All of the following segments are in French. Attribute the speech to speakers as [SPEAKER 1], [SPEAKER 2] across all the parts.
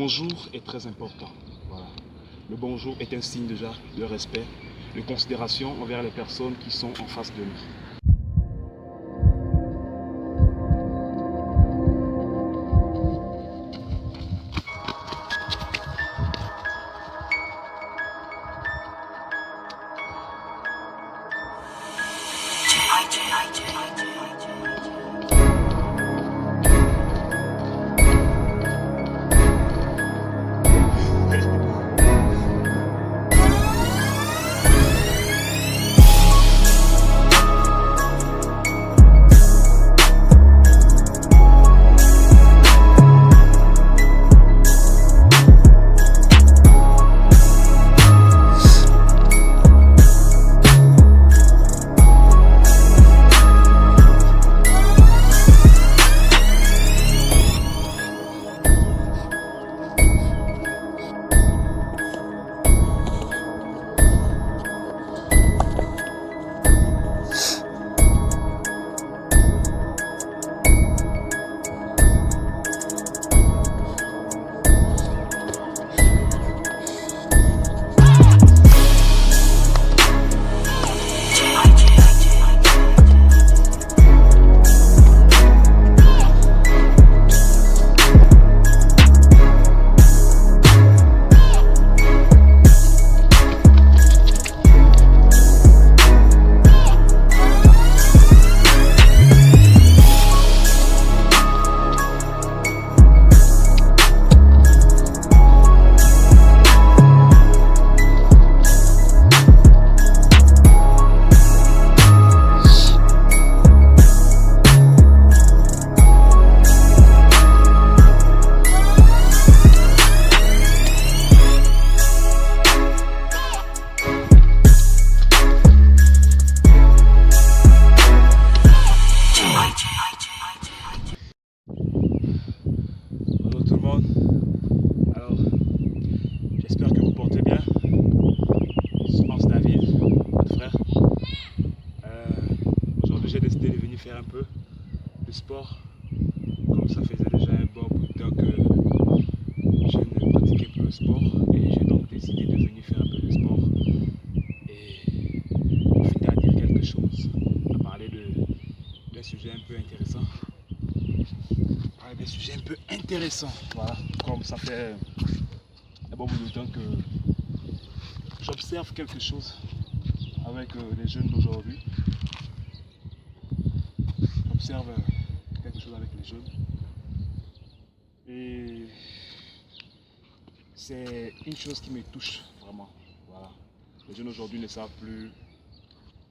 [SPEAKER 1] Bonjour est très important. Voilà. Le bonjour est un signe déjà de respect, de considération envers les personnes qui sont en face de nous. Bonjour tout le monde. Alors, j'espère que vous portez bien. Je pense David, votre frère. Aujourd'hui, j'ai décidé de venir faire un peu de sport. Comme ça faisait déjà un bon bout de temps que je ne pratiquais plus le sport. Et j'ai donc décidé de venir faire un peu de sport. Et profiter à dire quelque chose, à parler d'un sujet un peu intéressant. Des sujets un peu intéressants. Voilà, comme ça fait un bon bout de temps que j'observe quelque chose avec les jeunes d'aujourd'hui. J'observe quelque chose avec les jeunes. Et c'est une chose qui me touche vraiment. Voilà. Les jeunes aujourd'hui ne savent plus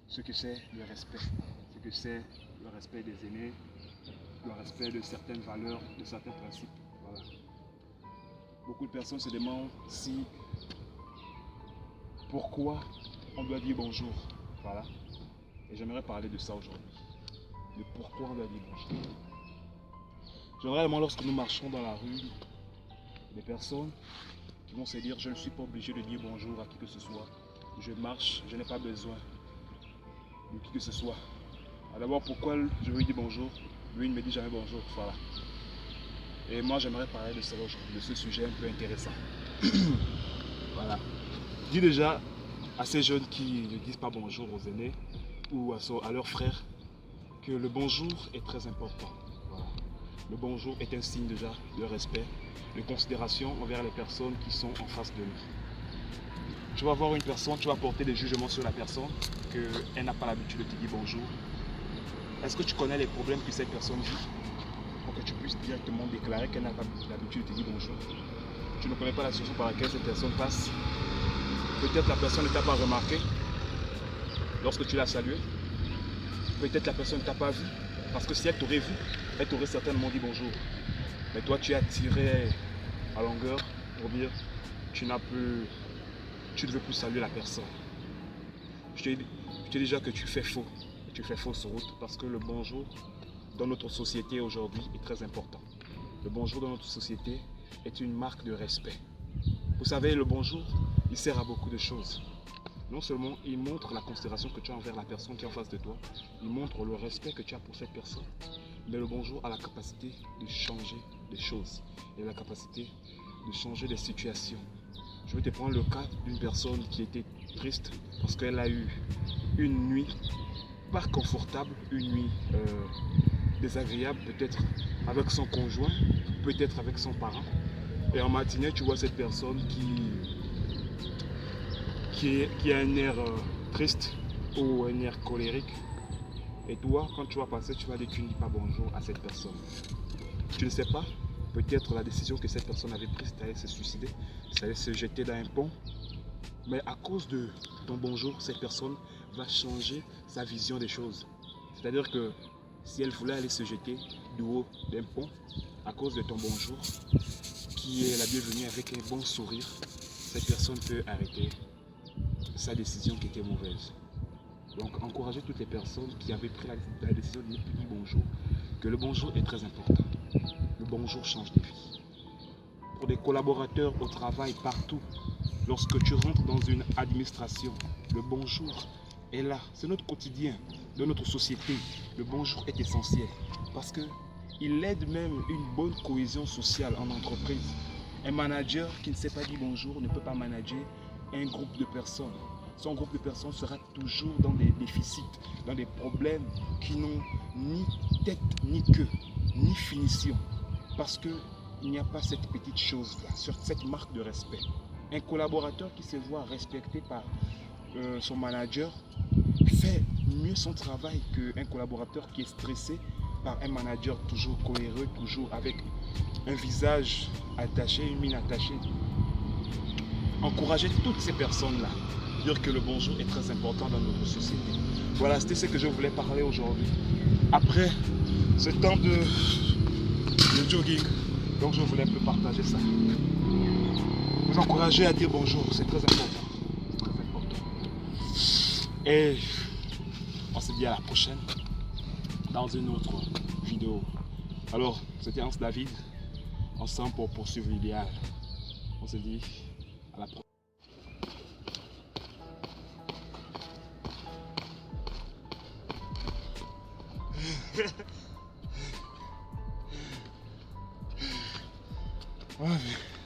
[SPEAKER 1] ce que c'est le respect. Ce que c'est le respect des aînés, le respect de certaines valeurs, de certains principes. Voilà. Beaucoup de personnes se demandent pourquoi on doit dire bonjour. Voilà. Et j'aimerais parler de ça aujourd'hui. De pourquoi on doit dire bonjour. Généralement, lorsque nous marchons dans la rue, des personnes qui vont se dire je ne suis pas obligé de dire bonjour à qui que ce soit. Je marche, je n'ai pas besoin de qui que ce soit. D'abord, pourquoi je veux lui dire bonjour? Lui, il ne me dit jamais bonjour. Voilà. Et moi, j'aimerais parler de ça aujourd'hui, de ce sujet un peu intéressant. Voilà. Je dis déjà à ces jeunes qui ne disent pas bonjour aux aînés ou à leurs frères que le bonjour est très important. Voilà. Le bonjour est un signe déjà de respect, de considération envers les personnes qui sont en face de nous. Tu vas voir une personne, tu vas porter des jugements sur la personne, qu'elle n'a pas l'habitude de te dire bonjour. Est-ce que tu connais les problèmes que cette personne vit pour que tu puisses directement déclarer qu'elle n'a pas l'habitude de te dire bonjour? Tu ne connais pas la situation par laquelle cette personne passe. Peut-être la personne ne t'a pas remarqué lorsque tu l'as salué. Peut-être la personne ne t'a pas vu. Parce que si elle t'aurait vu, elle t'aurait certainement dit bonjour. Mais toi, tu as tiré à longueur pour dire tu ne veux plus saluer la personne. Je te dis déjà que tu fais faux. Tu fais fausse route parce que le bonjour dans notre société aujourd'hui est très important. Le bonjour dans notre société est une marque de respect. Vous savez, le bonjour, il sert à beaucoup de choses. Non seulement il montre la considération que tu as envers la personne qui est en face de toi, il montre le respect que tu as pour cette personne, mais le bonjour a la capacité de changer des choses et la capacité de changer les situations. Je vais te prendre le cas d'une personne qui était triste parce qu'elle a eu une nuit pas confortable, une nuit désagréable, peut-être avec son conjoint, peut-être avec son parent. Et en matinée, tu vois cette personne qui a un air triste ou un air colérique. Et toi, quand tu vas passer, tu vas dire que tu ne dis pas bonjour à cette personne. Tu ne sais pas, peut-être la décision que cette personne avait prise, c'est d'aller se suicider, c'est d'aller se jeter dans un pont. Mais à cause de ton bonjour, cette personne va changer sa vision des choses. C'est-à-dire que si elle voulait aller se jeter du haut d'un pont, à cause de ton bonjour, qui est la bienvenue avec un bon sourire, cette personne peut arrêter sa décision qui était mauvaise. Donc encourager toutes les personnes qui avaient pris la décision de ne plus dire bonjour, que le bonjour est très important. Le bonjour change des vies. Pour des collaborateurs au travail, partout, lorsque tu rentres dans une administration, le bonjour est là. C'est notre quotidien, de notre société. Le bonjour est essentiel parce qu'il aide même une bonne cohésion sociale en entreprise. Un manager qui ne sait pas dire bonjour ne peut pas manager un groupe de personnes. Son groupe de personnes sera toujours dans des déficits, dans des problèmes qui n'ont ni tête, ni queue, ni finition. Parce qu'il n'y a pas cette petite chose-là, cette marque de respect. Un collaborateur qui se voit respecté par son manager fait mieux son travail qu'un collaborateur qui est stressé par un manager toujours cohérent, toujours avec un visage attaché, une mine attachée. Encourager toutes ces personnes-là, dire que le bonjour est très important dans notre société. Voilà, c'était ce que je voulais parler aujourd'hui. Après ce temps de jogging, donc je voulais un peu partager ça. Vous encourager à dire bonjour, c'est très important. C'est très important. Et on se dit à la prochaine dans une autre vidéo. Alors, c'était Hans David, ensemble pour poursuivre l'idéal. On se dit à la prochaine. Ouais, mais...